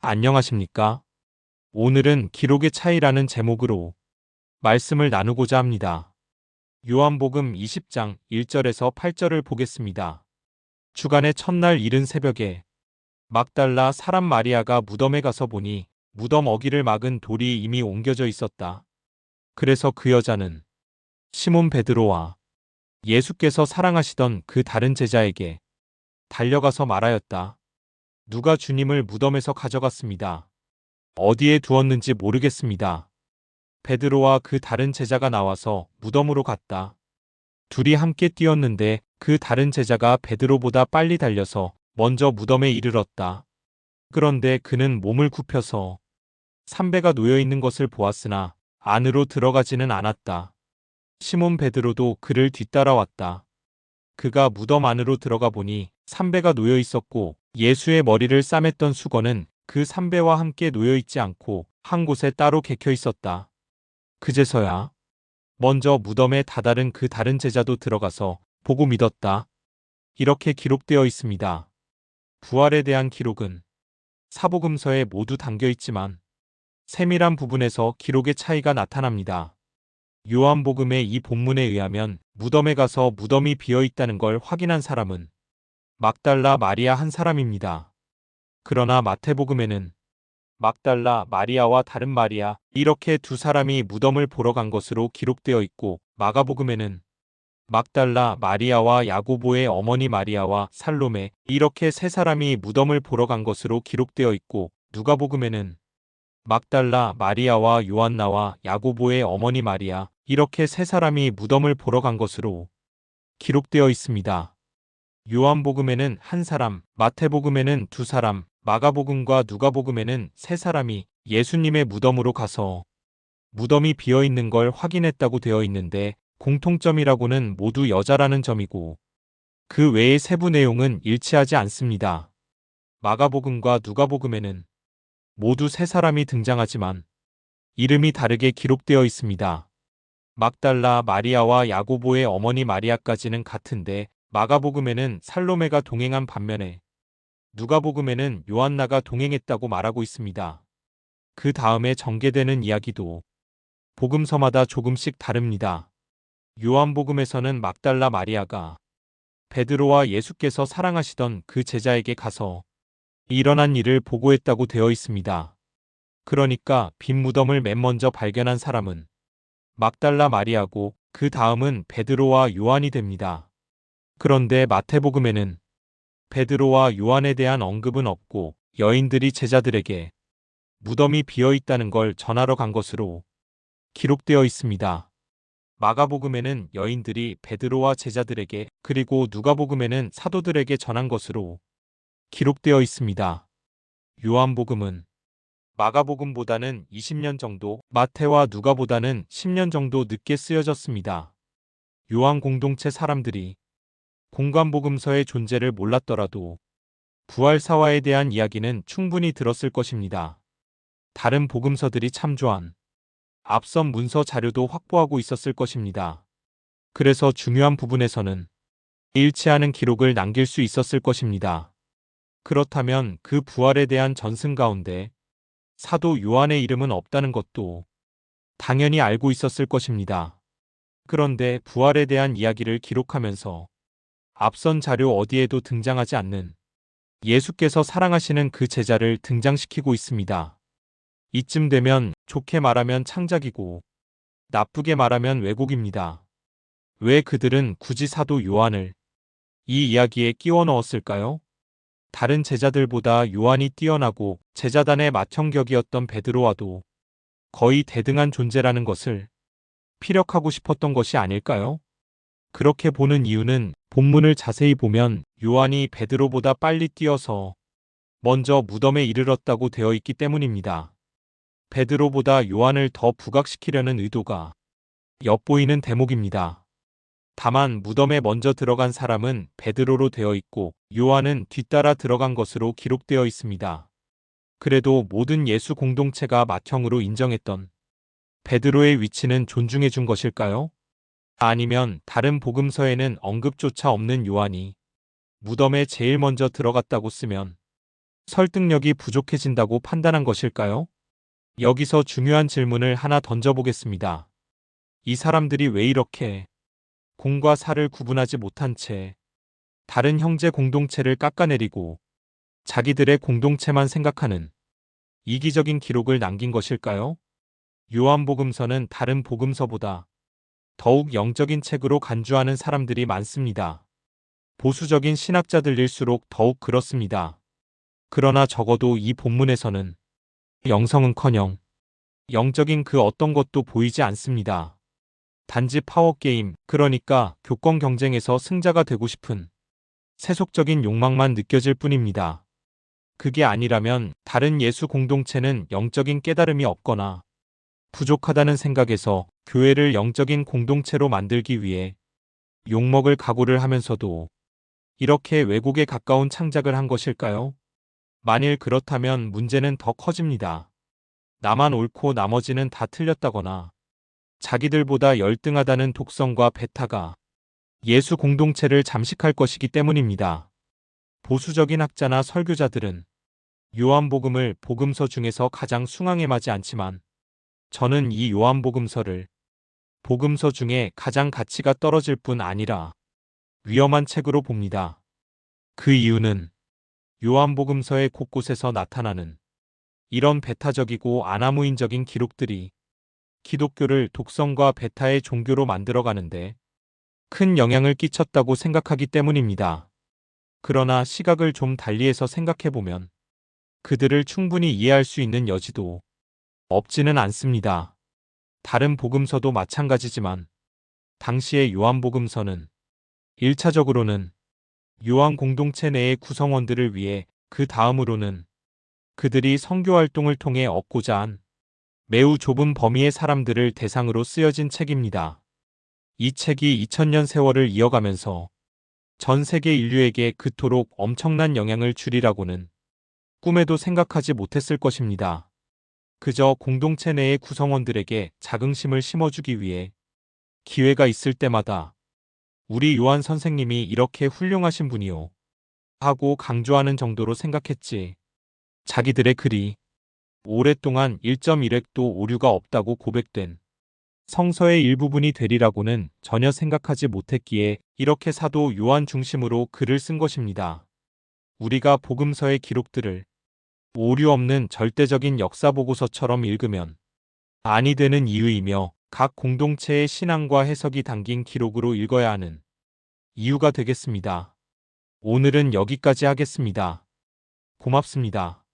안녕하십니까? 오늘은 기록의 차이라는 제목으로 말씀을 나누고자 합니다. 요한복음 20장 1절에서 8절을 보겠습니다. 주간의 첫날 이른 새벽에 막달라 사람 마리아가 무덤에 가서 보니 무덤 어기를 막은 돌이 이미 옮겨져 있었다. 그래서 그 여자는 시몬 베드로와 예수께서 사랑하시던 그 다른 제자에게 달려가서 말하였다. 누가 주님을 무덤에서 가져갔습니다. 어디에 두었는지 모르겠습니다. 베드로와 그 다른 제자가 나와서 무덤으로 갔다. 둘이 함께 뛰었는데 그 다른 제자가 베드로보다 빨리 달려서 먼저 무덤에 이르렀다. 그런데 그는 몸을 굽혀서 삼배가 놓여 있는 것을 보았으나 안으로 들어가지는 않았다. 시몬 베드로도 그를 뒤따라왔다. 그가 무덤 안으로 들어가 보니 삼배가 놓여 있었고 예수의 머리를 싸맸던 수건은 그 삼배와 함께 놓여 있지 않고 한 곳에 따로 개켜 있었다. 그제서야 먼저 무덤에 다다른 그 다른 제자도 들어가서 보고 믿었다. 이렇게 기록되어 있습니다. 부활에 대한 기록은 사복음서에 모두 담겨 있지만 세밀한 부분에서 기록의 차이가 나타납니다. 요한복음의 이 본문에 의하면 무덤에 가서 무덤이 비어 있다는 걸 확인한 사람은 막달라 마리아 한 사람입니다. 그러나 마태복음에는 막달라 마리아와 다른 마리아 이렇게 두 사람이 무덤을 보러 간 것으로 기록되어 있고 마가복음에는 막달라 마리아와 야고보의 어머니 마리아와 살로메 이렇게 세 사람이 무덤을 보러 간 것으로 기록되어 있고 누가복음에는 막달라 마리아와 요한나와 야고보의 어머니 마리아 이렇게 세 사람이 무덤을 보러 간 것으로 기록되어 있습니다. 요한복음에는 한 사람, 마태복음에는 두 사람, 마가복음과 누가복음에는 세 사람이 예수님의 무덤으로 가서 무덤이 비어 있는 걸 확인했다고 되어 있는데 공통점이라고는 모두 여자라는 점이고 그 외의 세부 내용은 일치하지 않습니다. 마가복음과 누가복음에는 모두 세 사람이 등장하지만 이름이 다르게 기록되어 있습니다. 막달라 마리아와 야고보의 어머니 마리아까지는 같은데 마가복음에는 살로메가 동행한 반면에 누가복음에는 요한나가 동행했다고 말하고 있습니다. 그 다음에 전개되는 이야기도 복음서마다 조금씩 다릅니다. 요한복음에서는 막달라 마리아가 베드로와 예수께서 사랑하시던 그 제자에게 가서 일어난 일을 보고했다고 되어 있습니다. 그러니까 빈 무덤을 맨 먼저 발견한 사람은 막달라 마리아고 그 다음은 베드로와 요한이 됩니다. 그런데 마태복음에는 베드로와 요한에 대한 언급은 없고 여인들이 제자들에게 무덤이 비어 있다는 걸 전하러 간 것으로 기록되어 있습니다. 마가복음에는 여인들이 베드로와 제자들에게 그리고 누가복음에는 사도들에게 전한 것으로 기록되어 있습니다. 요한복음은 마가복음보다는 20년 정도, 마태와 누가보다는 10년 정도 늦게 쓰여졌습니다. 요한 공동체 사람들이 공관복음서의 존재를 몰랐더라도 부활사화에 대한 이야기는 충분히 들었을 것입니다. 다른 복음서들이 참조한 앞선 문서 자료도 확보하고 있었을 것입니다. 그래서 중요한 부분에서는 일치하는 기록을 남길 수 있었을 것입니다. 그렇다면 그 부활에 대한 전승 가운데 사도 요한의 이름은 없다는 것도 당연히 알고 있었을 것입니다. 그런데 부활에 대한 이야기를 기록하면서 앞선 자료 어디에도 등장하지 않는 예수께서 사랑하시는 그 제자를 등장시키고 있습니다. 이쯤 되면 좋게 말하면 창작이고 나쁘게 말하면 왜곡입니다. 왜 그들은 굳이 사도 요한을 이 이야기에 끼워 넣었을까요? 다른 제자들보다 요한이 뛰어나고 제자단의 맏형격이었던 베드로와도 거의 대등한 존재라는 것을 피력하고 싶었던 것이 아닐까요? 그렇게 보는 이유는 본문을 자세히 보면 요한이 베드로보다 빨리 뛰어서 먼저 무덤에 이르렀다고 되어 있기 때문입니다. 베드로보다 요한을 더 부각시키려는 의도가 엿보이는 대목입니다. 다만 무덤에 먼저 들어간 사람은 베드로로 되어 있고 요한은 뒤따라 들어간 것으로 기록되어 있습니다. 그래도 모든 예수 공동체가 맏형으로 인정했던 베드로의 위치는 존중해 준 것일까요? 아니면 다른 복음서에는 언급조차 없는 요한이 무덤에 제일 먼저 들어갔다고 쓰면 설득력이 부족해진다고 판단한 것일까요? 여기서 중요한 질문을 하나 던져보겠습니다. 이 사람들이 왜 이렇게 공과 사를 구분하지 못한 채 다른 형제 공동체를 깎아내리고 자기들의 공동체만 생각하는 이기적인 기록을 남긴 것일까요? 요한복음서는 다른 복음서보다 더욱 영적인 책으로 간주하는 사람들이 많습니다. 보수적인 신학자들일수록 더욱 그렇습니다. 그러나 적어도 이 본문에서는 영성은커녕 영적인 그 어떤 것도 보이지 않습니다. 단지 파워게임, 그러니까 교권 경쟁에서 승자가 되고 싶은 세속적인 욕망만 느껴질 뿐입니다. 그게 아니라면 다른 예수 공동체는 영적인 깨달음이 없거나 부족하다는 생각에서 교회를 영적인 공동체로 만들기 위해 욕먹을 각오를 하면서도 이렇게 왜곡에 가까운 창작을 한 것일까요? 만일 그렇다면 문제는 더 커집니다. 나만 옳고 나머지는 다 틀렸다거나 자기들보다 열등하다는 독성과 배타가 예수 공동체를 잠식할 것이기 때문입니다. 보수적인 학자나 설교자들은 요한복음을 복음서 중에서 가장 숭앙에 않지만 저는 이 요한복음서를 복음서 중에 가장 가치가 떨어질 뿐 아니라 위험한 책으로 봅니다. 그 이유는 요한복음서의 곳곳에서 나타나는 이런 배타적이고 아나무인적인 기록들이 기독교를 독성과 배타의 종교로 만들어가는데 큰 영향을 끼쳤다고 생각하기 때문입니다. 그러나 시각을 좀 달리해서 생각해보면 그들을 충분히 이해할 수 있는 여지도 없지는 않습니다. 다른 복음서도 마찬가지지만 당시의 요한복음서는 1차적으로는 요한 공동체 내의 구성원들을 위해 그 다음으로는 그들이 선교활동을 통해 얻고자 한 매우 좁은 범위의 사람들을 대상으로 쓰여진 책입니다. 이 책이 2000년 세월을 이어가면서 전 세계 인류에게 그토록 엄청난 영향을 주리라고는 꿈에도 생각하지 못했을 것입니다. 그저 공동체 내의 구성원들에게 자긍심을 심어주기 위해 기회가 있을 때마다 우리 요한 선생님이 이렇게 훌륭하신 분이요 하고 강조하는 정도로 생각했지. 자기들의 글이 오랫동안 1.1획도 오류가 없다고 고백된 성서의 일부분이 되리라고는 전혀 생각하지 못했기에 이렇게 사도 요한 중심으로 글을 쓴 것입니다. 우리가 복음서의 기록들을 오류 없는 절대적인 역사 보고서처럼 읽으면 아니 되는 이유이며 각 공동체의 신앙과 해석이 담긴 기록으로 읽어야 하는 이유가 되겠습니다. 오늘은 여기까지 하겠습니다. 고맙습니다.